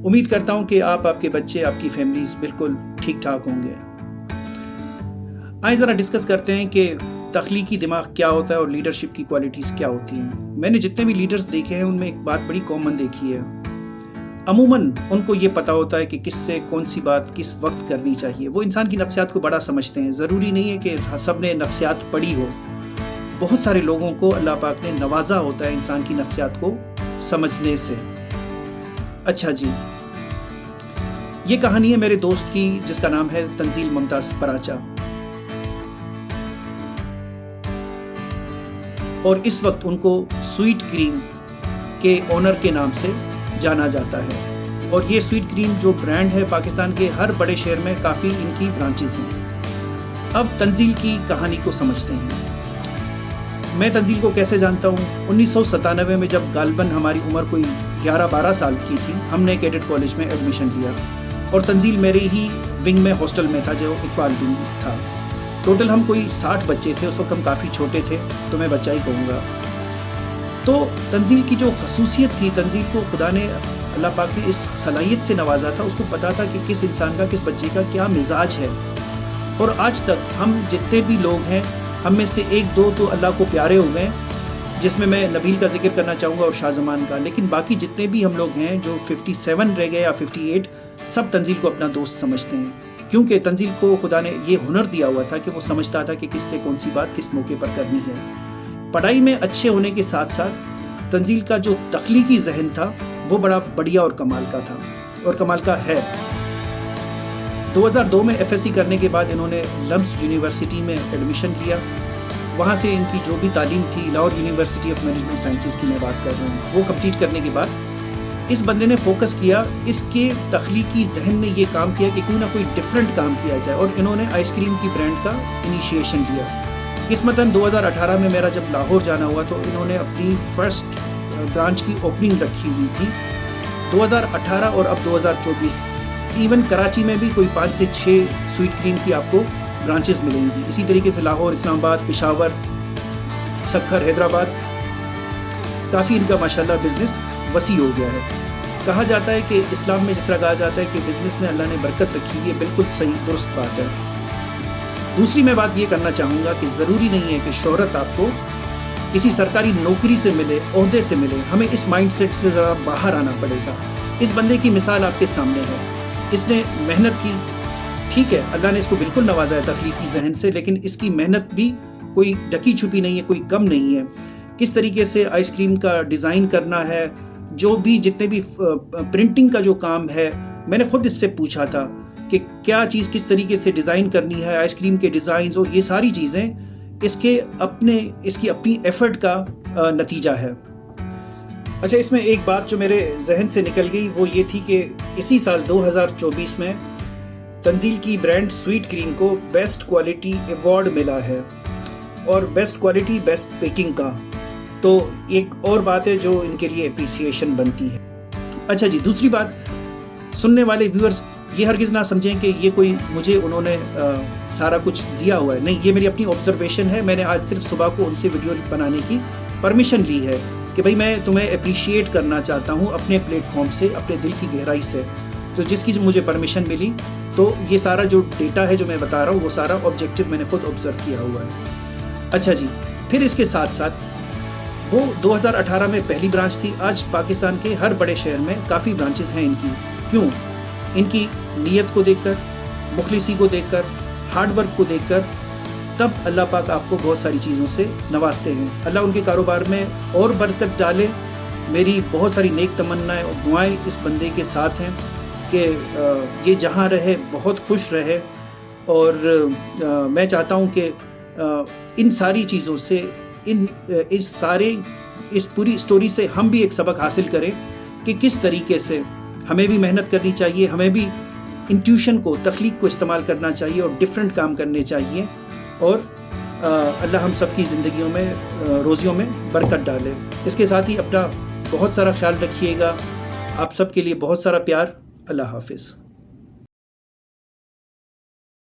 امید کرتا ہوں کہ آپ کے بچے آپ کی فیملیز بالکل ٹھیک ٹھاک ہوں گے۔ آئیں ذرا ڈسکس کرتے ہیں کہ تخلیقی دماغ کیا ہوتا ہے اور لیڈرشپ کی کوالٹیز کیا ہوتی ہیں۔ میں نے جتنے بھی لیڈرز دیکھے ہیں ان میں ایک بات بڑی کامن دیکھی ہے، عموماً ان کو یہ پتا ہوتا ہے کہ کس سے کون سی بات کس وقت کرنی چاہیے۔ وہ انسان کی نفسیات کو بڑا سمجھتے ہیں۔ ضروری نہیں ہے کہ سب نے نفسیات پڑھی ہو، بہت سارے لوگوں کو اللہ پاک نے نوازا ہوتا ہے انسان کی نفسیات کو سمجھنے سے۔ اچھا جی، یہ کہانی ہے میرے دوست کی جس کا نام ہے تنزیل ممتاز پراچا، اور اس وقت ان کو سویٹ کریم کے اونر کے نام سے جانا جاتا ہے۔ اور یہ سویٹ کریم جو برانڈ ہے پاکستان کے ہر بڑے شہر میں کافی ان کی برانچز ہیں۔ اب تنزیل کی کہانی کو سمجھتے ہیں۔ میں تنزیل کو کیسے جانتا ہوں؟ 1997 میں جب غالباً ہماری عمر کوئی 11-12 سال کی تھی، ہم نے کیڈٹ کالج میں ایڈمیشن لیا اور تنزیل میرے ہی ونگ میں ہاسٹل میں تھا جو اقبال ونگ تھا۔ ٹوٹل ہم کوئی 60 بچے تھے، اس وقت ہم کافی چھوٹے تھے، تو میں بچہ ہی کہوں گا۔ تو تنزیل کی جو خصوصیت تھی، تنزیل کو خدا نے اللہ پاک نے اس صلاحیت سے نوازا تھا، اس کو پتا تھا کہ کس انسان کا کس بچے کا کیا مزاج ہے۔ اور آج تک ہم جتنے بھی لوگ ہیں، ہم میں سے 1-2 تو اللہ کو پیارے ہو گئے، جس میں نبیل کا ذکر کرنا چاہوں گا اور شاہ زمان کا، لیکن باقی جتنے بھی ہم لوگ ہیں جو 57 رہ گئے یا 58، سب تنزیل کو اپنا دوست سمجھتے ہیں، کیونکہ تنزیل کو خدا نے یہ ہنر دیا ہوا تھا کہ وہ سمجھتا تھا کہ کس سے کون سی بات کس موقع پر کرنی ہے۔ پڑھائی میں اچھے ہونے کے ساتھ ساتھ تنزیل کا جو تخلیقی ذہن تھا وہ بڑا بڑھیا اور کمال کا تھا، اور کمال کا ہے۔ 2002 میں FSC کرنے کے بعد انہوں نے لمس یونیورسٹی میں ایڈمیشن لیا۔ وہاں سے ان کی جو بھی تعلیم تھی، Lahore university of management sciences کی میں بات کر رہا ہوں، وہ کمپلیٹ کرنے کے بعد اس بندے نے فوکس کیا، اس کے تخلیقی ذہن نے یہ کام کیا کہ کوئی نہ کوئی ڈیفرنٹ کام کیا جائے، اور انہوں نے آئس کریم کی برانڈ کا انیشیشن لیا۔ قسمتاً 2018 میں میرا جب لاہور جانا ہوا تو انہوں نے اپنی فرسٹ برانچ کی اوپننگ رکھی ہوئی تھی۔ 2018 اور اب 2024 ایون کراچی میں بھی کوئی 5 سے 6 سویٹ کریم کی آپ کو برانچز ملیں گی۔ اسی طریقے سے لاہور، اسلام آباد، پشاور، سکھر، حیدرآباد، کافی ان کا ماشاءاللہ بزنس وسیع ہو گیا ہے۔ کہا جاتا ہے کہ اسلام میں جس طرح کہا جاتا ہے کہ بزنس میں اللہ نے برکت رکھی ہے، بالکل صحیح درست بات ہے۔ دوسری میں بات یہ کرنا چاہوں گا کہ ضروری نہیں ہے کہ شہرت آپ کو کسی سرکاری نوکری سے ملے، عہدے سے ملے۔ ہمیں اس مائنڈ سیٹ سے ذرا باہر آنا پڑے گا۔ اس بندے کی مثال آپ کے سامنے ہے، اس نے محنت کی، ٹھیک ہے، اللہ نے اس کو بالکل نوازا ہے تخلیقی ذہن سے، لیکن اس کی محنت بھی کوئی ڈکی چھپی نہیں ہے، کوئی کم نہیں ہے۔ کس طریقے سے آئس کریم کا ڈیزائن کرنا ہے، جو بھی جتنے بھی پرنٹنگ کا جو کام ہے، میں نے خود اس سے پوچھا تھا کہ کیا چیز کس طریقے سے ڈیزائن کرنی ہے، آئس کریم کے ڈیزائنز اور یہ ساری چیزیں اس کی اپنی ایفرٹ کا نتیجہ ہے۔ اچھا، اس میں ایک بات جو میرے ذہن سے نکل گئی وہ یہ تھی کہ اسی سال 2024 میں تنزیل کی برانڈ سویٹ کریم کو بیسٹ کوالٹی ایوارڈ ملا ہے، اور بیسٹ کوالٹی بیسٹ پیکنگ کا، تو ایک اور بات ہے جو ان کے لیے اپریسیشن بنتی ہے۔ اچھا جی، دوسری بات، سننے والے ویورز یہ ہرگز نہ سمجھیں کہ یہ کوئی مجھے انہوں نے سارا کچھ دیا ہوا ہے، نہیں، یہ میری اپنی آبزرویشن ہے۔ میں نے آج صرف صبح کو ان سے ویڈیو بنانے کی پرمیشن لی ہے کہ بھائی میں تمہیں اپریشیٹ کرنا چاہتا ہوں اپنے پلیٹ فارم سے، اپنے دل کی گہرائی سے، تو جس کی مجھے پرمیشن ملی، تو یہ سارا جو ڈیٹا ہے جو میں بتا رہا ہوں وہ سارا آبجیکٹیو میں نے خود آبزرو کیا ہوا ہے۔ اچھا جی، پھر اس کے ساتھ ساتھ وہ 2018 میں پہلی برانچ تھی، آج پاکستان کے ہر بڑے شہر میں کافی برانچز ہیں ان کی۔ کیوں؟ ان کی نیت کو دیکھ کر، مخلصی کو دیکھ کر، ہارڈ ورک کو دیکھ کر، تب اللہ پاک آپ کو بہت ساری چیزوں سے نوازتے ہیں۔ اللہ ان کے کاروبار میں اور برکت ڈالے۔ میری بہت ساری نیک تمنائیں اور دعائیں اس بندے کے ساتھ ہیں کہ یہ جہاں رہے بہت خوش رہے، اور میں چاہتا ہوں کہ ان ساری چیزوں سے، اس پوری سٹوری سے ہم بھی ایک سبق حاصل کریں کہ کس طریقے سے ہمیں بھی محنت کرنی چاہیے، ہمیں بھی انٹیوشن کو، تخلیق کو استعمال کرنا چاہیے اور ڈیفرنٹ کام کرنے چاہیے، اور اللہ ہم سب کی زندگیوں میں، روزیوں میں برکت ڈالے۔ اس کے ساتھ ہی اپنا بہت سارا خیال رکھیے گا۔ آپ سب کے لیے بہت سارا پیار۔ اللہ حافظ۔